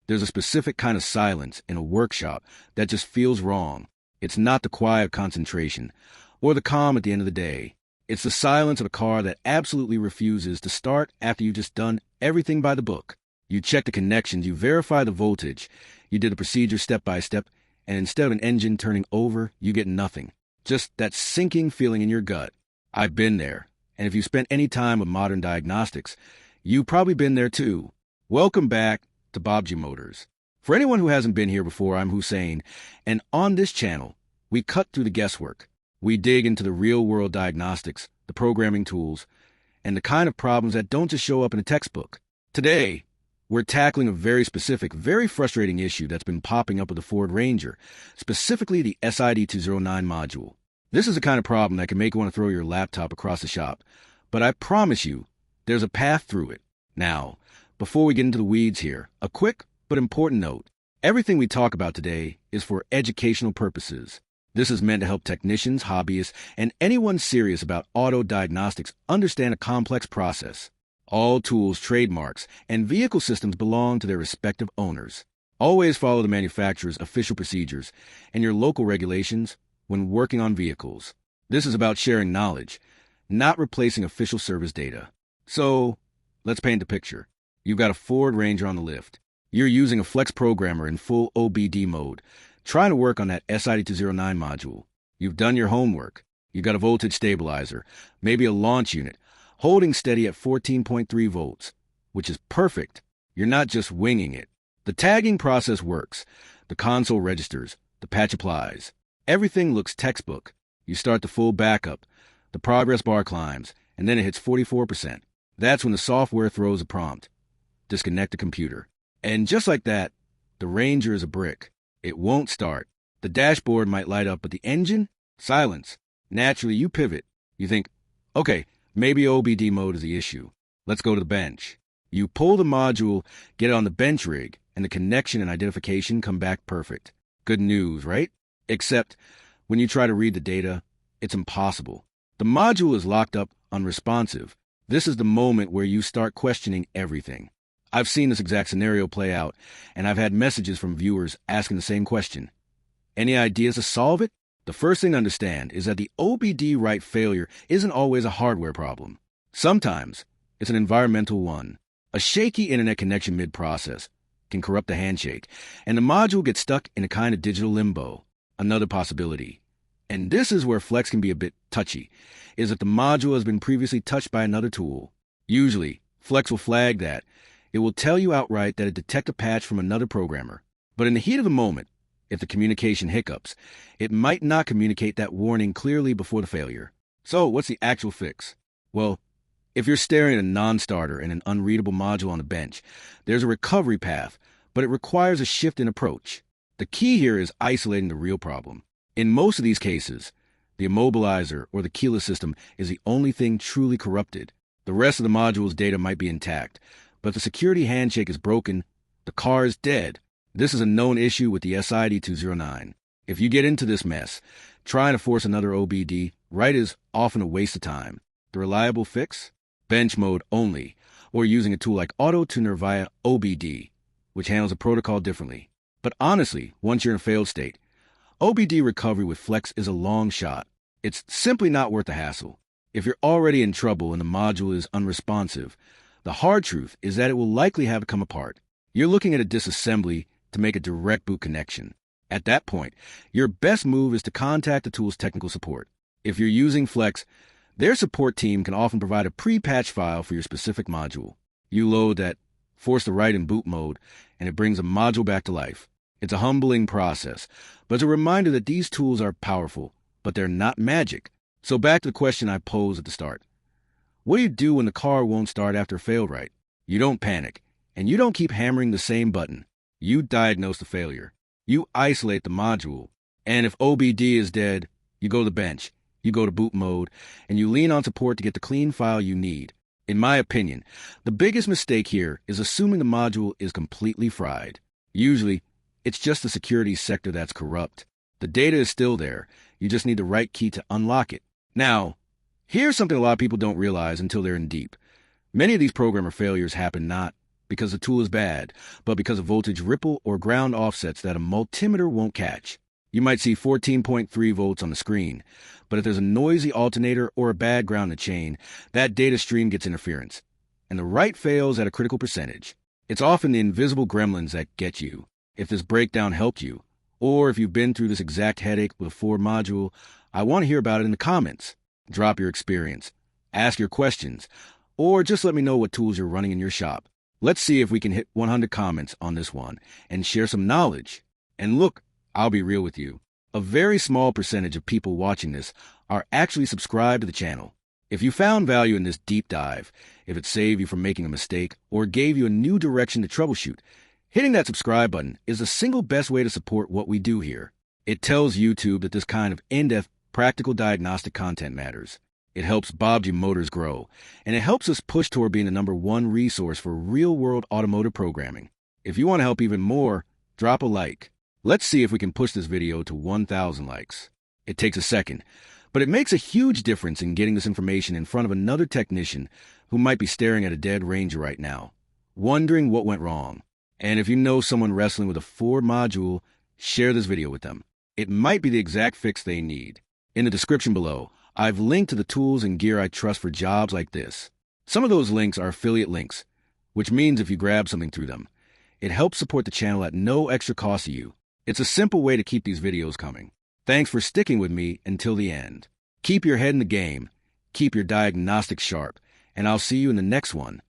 There's a specific kind of silence in a workshop that just feels wrong. It's not the quiet concentration or the calm at the end of the day. It's the silence of a car that absolutely refuses to start after you've just done everything by the book. You check the connections, you verify the voltage, you did the procedure step by step, and instead of an engine turning over, you get nothing. Just that sinking feeling in your gut. I've been there, and if you spent any time with modern diagnostics, you've probably been there too. Welcome back to Baabji Motors. For anyone who hasn't been here before, I'm Hussein, and on this channel, we cut through the guesswork. We dig into the real-world diagnostics, the programming tools, and the kind of problems that don't just show up in a textbook. Today, we're tackling a very specific, very frustrating issue that's been popping up with the Ford Ranger, specifically the SID209 module. This is the kind of problem that can make you want to throw your laptop across the shop, but I promise you, there's a path through it. Now, before we get into the weeds here, a quick but important note. Everything we talk about today is for educational purposes. This is meant to help technicians, hobbyists, and anyone serious about auto diagnostics understand a complex process. All tools, trademarks, and vehicle systems belong to their respective owners. Always follow the manufacturer's official procedures and your local regulations when working on vehicles. This is about sharing knowledge, not replacing official service data. So, let's paint the picture. You've got a Ford Ranger on the lift. You're using a flex programmer in full OBD mode, trying to work on that SID209 module. You've done your homework. You've got a voltage stabilizer, maybe a launch unit, holding steady at 14.3 volts, which is perfect. You're not just winging it. The tagging process works. The console registers. The patch applies. Everything looks textbook. You start the full backup. The progress bar climbs, and then it hits 44%. That's when the software throws a prompt. Disconnect the computer. And just like that, the Ranger is a brick. It won't start. The dashboard might light up, but the engine? Silence. Naturally, you pivot. You think, okay, maybe OBD mode is the issue. Let's go to the bench. You pull the module, get it on the bench rig, and the connection and identification come back perfect. Good news, right? Except when you try to read the data, it's impossible. The module is locked up, unresponsive. This is the moment where you start questioning everything. I've seen this exact scenario play out, and I've had messages from viewers asking the same question. Any ideas to solve it? The first thing to understand is that the OBD write failure isn't always a hardware problem. Sometimes it's an environmental one. A shaky internet connection mid-process can corrupt the handshake, and the module gets stuck in a kind of digital limbo. Another possibility, and this is where Flex can be a bit touchy, is that the module has been previously touched by another tool. Usually, Flex will flag that. It will tell you outright that it detected a patch from another programmer. But in the heat of the moment, if the communication hiccups, it might not communicate that warning clearly before the failure. So what's the actual fix? Well, if you're staring at a non-starter and an unreadable module on the bench, there's a recovery path, but it requires a shift in approach. The key here is isolating the real problem. In most of these cases, the Immobilizer or the keyless system is the only thing truly corrupted. The rest of the module's data might be intact, but if the security handshake is broken, the car is dead. This is a known issue with the SID209. If you get into this mess, trying to force another OBD right is often a waste of time. The reliable fix? Bench mode only, or using a tool like AutoTuner via OBD, which handles the protocol differently. But honestly, once you're in a failed state, OBD recovery with Flex is a long shot. It's simply not worth the hassle. If you're already in trouble and the module is unresponsive, the hard truth is that it will likely have to come apart. You're looking at a disassembly to make a direct boot connection. At that point, your best move is to contact the tool's technical support. If you're using Flex, their support team can often provide a pre-patch file for your specific module. You load that, force the write in boot mode, and it brings a module back to life. It's a humbling process, but it's a reminder that these tools are powerful, but they're not magic. So back to the question I posed at the start. What do you do when the car won't start after a failed write? You don't panic, and you don't keep hammering the same button. You diagnose the failure. You isolate the module, and if OBD is dead, you go to the bench, you go to boot mode, and you lean on support to get the clean file you need. In my opinion, the biggest mistake here is assuming the module is completely fried. Usually, it's just the security sector that's corrupt. The data is still there. You just need the right key to unlock it. Now, here's something a lot of people don't realize until they're in deep. Many of these programmer failures happen not because the tool is bad, but because of voltage ripple or ground offsets that a multimeter won't catch. You might see 14.3 volts on the screen, but if there's a noisy alternator or a bad ground in the chain, that data stream gets interference, and the write fails at a critical percentage. It's often the invisible gremlins that get you. If this breakdown helped you, or if you've been through this exact headache with a Ford module, I want to hear about it in the comments. Drop your experience, ask your questions, or just let me know what tools you're running in your shop. Let's see if we can hit 100 comments on this one and share some knowledge. And look, I'll be real with you. A very small percentage of people watching this are actually subscribed to the channel. If you found value in this deep dive, if it saved you from making a mistake or gave you a new direction to troubleshoot, hitting that subscribe button is the single best way to support what we do here. It tells YouTube that this kind of in-depth, practical diagnostic content matters. It helps Baabji Motors grow, and it helps us push toward being the #1 resource for real-world automotive programming. If you want to help even more, drop a like. Let's see if we can push this video to 1,000 likes. It takes a second, but it makes a huge difference in getting this information in front of another technician who might be staring at a dead Ranger right now, wondering what went wrong. And if you know someone wrestling with a Ford module, share this video with them. It might be the exact fix they need. In the description below, I've linked to the tools and gear I trust for jobs like this. Some of those links are affiliate links, which means if you grab something through them, it helps support the channel at no extra cost to you. It's a simple way to keep these videos coming. Thanks for sticking with me until the end. Keep your head in the game, keep your diagnostics sharp, and I'll see you in the next one.